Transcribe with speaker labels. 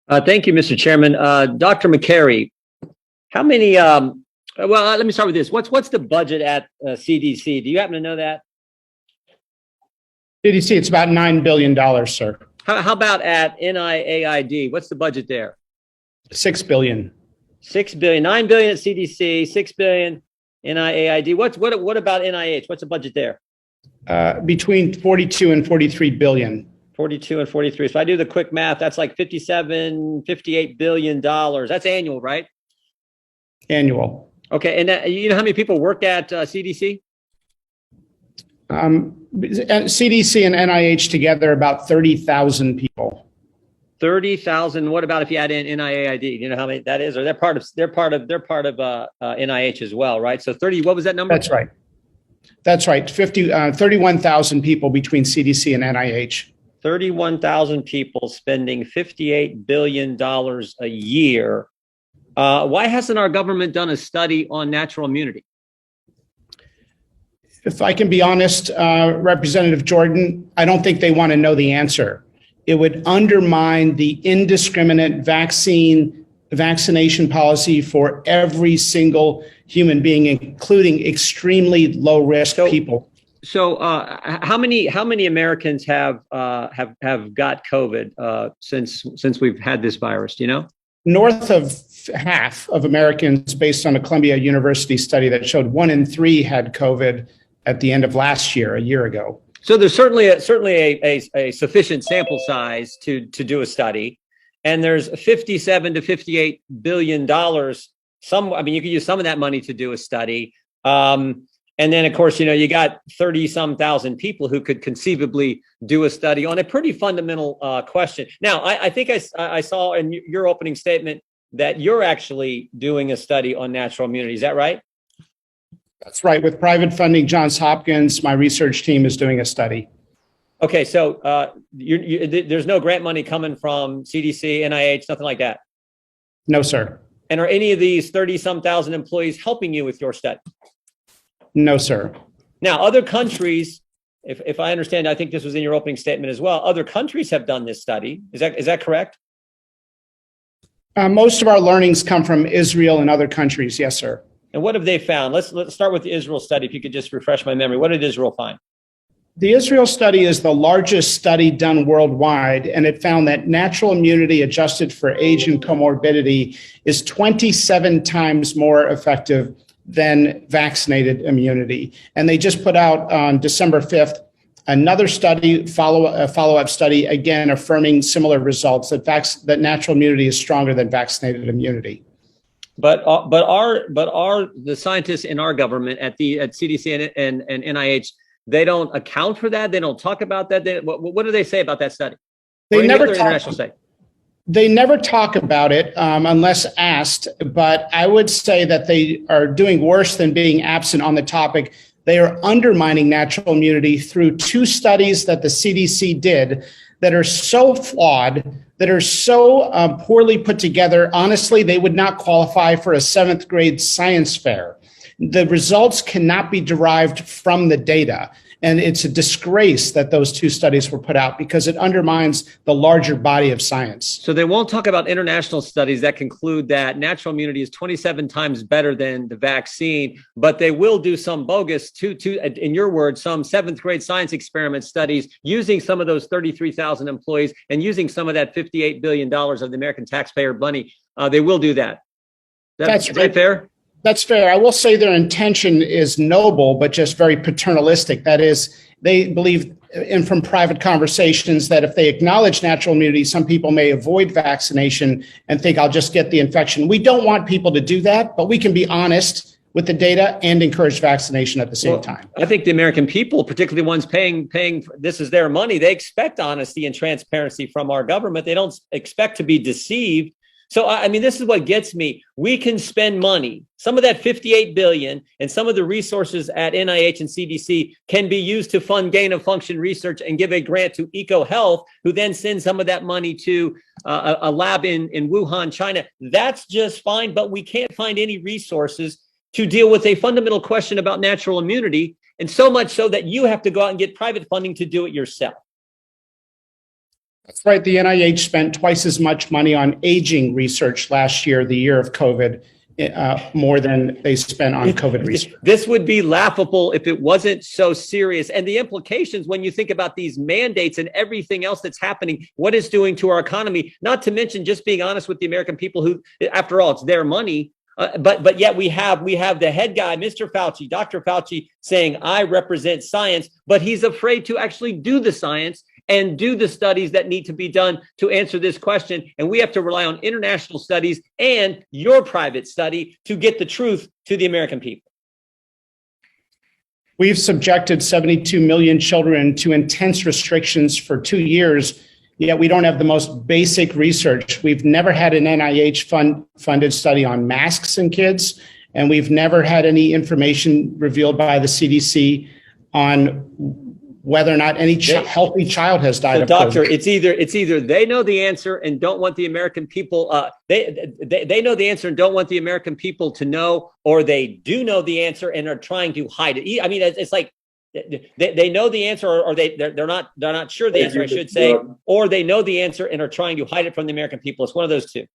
Speaker 1: Thank you, Mr. Chairman. Dr. McCary, how many, let me start with this. What's the budget at CDC? Do you happen to know that?
Speaker 2: CDC, it's about $9 billion, sir.
Speaker 1: How about at NIAID? What's the budget there?
Speaker 2: $6 billion.
Speaker 1: $6 billion, $9 billion at CDC, $6 billion NIAID. What about NIH? What's the budget there?
Speaker 2: Between 42 and 43 billion.
Speaker 1: 42 and 43. So I do the quick math. That's like $58 billion. That's annual, right?
Speaker 2: Annual.
Speaker 1: Okay. And you know how many people work at CDC?
Speaker 2: CDC and NIH together, about 30,000 people.
Speaker 1: 30,000. What about if you add in NIAID? Do you know how many that is? Or they're part of NIH as well, right? So 30. What was that number?
Speaker 2: That's right. That's right. 31,000 people between CDC and NIH.
Speaker 1: 31,000 people spending $58 billion a year. Why hasn't our government done a study on natural immunity?
Speaker 2: If I can be honest, Representative Jordan, I don't think they want to know the answer. It would undermine the indiscriminate vaccination policy for every single human being, including extremely low risk people.
Speaker 1: So how many Americans have got COVID since we've had this virus? Do you know?
Speaker 2: North of half of Americans, based on a Columbia University study that showed 1 in 3 had COVID at the end of last year, a year ago.
Speaker 1: So there's certainly a sufficient sample size to do a study, and there's 57 to 58 billion dollars. You could use some of that money to do a study. And then, of course, you got 30-some thousand people who could conceivably do a study on a pretty fundamental question. Now, I think I saw in your opening statement that you're actually doing a study on natural immunity. Is that right?
Speaker 2: That's right. With private funding, Johns Hopkins, my research team is doing a study.
Speaker 1: Okay, so there's no grant money coming from CDC, NIH, nothing like that?
Speaker 2: No, sir.
Speaker 1: And are any of these 30-some thousand employees helping you with your study?
Speaker 2: No, sir.
Speaker 1: Now, other countries, if I understand, I think this was in your opening statement as well, other countries have done this study. Is that correct?
Speaker 2: Most of our learnings come from Israel and other countries. Yes, sir.
Speaker 1: And what have they found? Let's start with the Israel study. If you could just refresh my memory. What did Israel find?
Speaker 2: The Israel study is the largest study done worldwide, and it found that natural immunity adjusted for age and comorbidity is 27 times more effective than vaccinated immunity. And they just put out on December 5th another study, follow-up study, again affirming similar results, that natural immunity is stronger than vaccinated immunity.
Speaker 1: But the scientists in our government at CDC and NIH, they don't account for that. They don't talk about that. What do they say about that study?
Speaker 2: They never talk about it unless asked. But I would say that they are doing worse than being absent on the topic. They are undermining natural immunity through 2 studies that the CDC did that are so flawed, that are so poorly put together. Honestly, they would not qualify for a 7th grade science fair. The results cannot be derived from the data. And it's a disgrace that those 2 studies were put out because it undermines the larger body of science.
Speaker 1: So they won't talk about international studies that conclude that natural immunity is 27 times better than the vaccine, but they will do some bogus, in your words, some 7th grade science experiment studies using some of those 33,000 employees and using some of that $58 billion of the American taxpayer money. They will do that. Is that fair?
Speaker 2: That's fair. I will say their intention is noble, but just very paternalistic. That is, they believe, and from private conversations, that if they acknowledge natural immunity, some people may avoid vaccination and think I'll just get the infection. We don't want people to do that, but we can be honest with the data and encourage vaccination at the same time.
Speaker 1: I think the American people, particularly ones paying, this is their money, they expect honesty and transparency from our government. They don't expect to be deceived. So, this is what gets me. We can spend money. Some of that $58 billion and some of the resources at NIH and CDC can be used to fund gain of function research and give a grant to EcoHealth, who then sends some of that money to a lab in Wuhan, China. That's just fine, but we can't find any resources to deal with a fundamental question about natural immunity, and so much so that you have to go out and get private funding to do it yourself.
Speaker 2: That's right. The NIH spent twice as much money on aging research last year, the year of COVID, more than they spent on COVID research.
Speaker 1: This would be laughable if it wasn't so serious. And the implications when you think about these mandates and everything else that's happening, what it's doing to our economy, not to mention just being honest with the American people who, after all, it's their money. But yet we have the head guy, Mr. Fauci, Dr. Fauci, saying, I represent science, but he's afraid to actually do the science and do the studies that need to be done to answer this question. And we have to rely on international studies and your private study to get the truth to the American people.
Speaker 2: We've subjected 72 million children to intense restrictions for 2 years, yet we don't have the most basic research. We've never had an NIH funded study on masks in kids, and we've never had any information revealed by the CDC on whether or not any healthy child has died of
Speaker 1: doctor,
Speaker 2: COVID.
Speaker 1: it's either they know the answer and don't want the American people, they know the answer and don't want the American people to know, or they do know the answer and are trying to hide it. I mean, it's like they know the answer, or they're not sure the answer, I should say, or they know the answer and are trying to hide it from the American people. It's one of those two.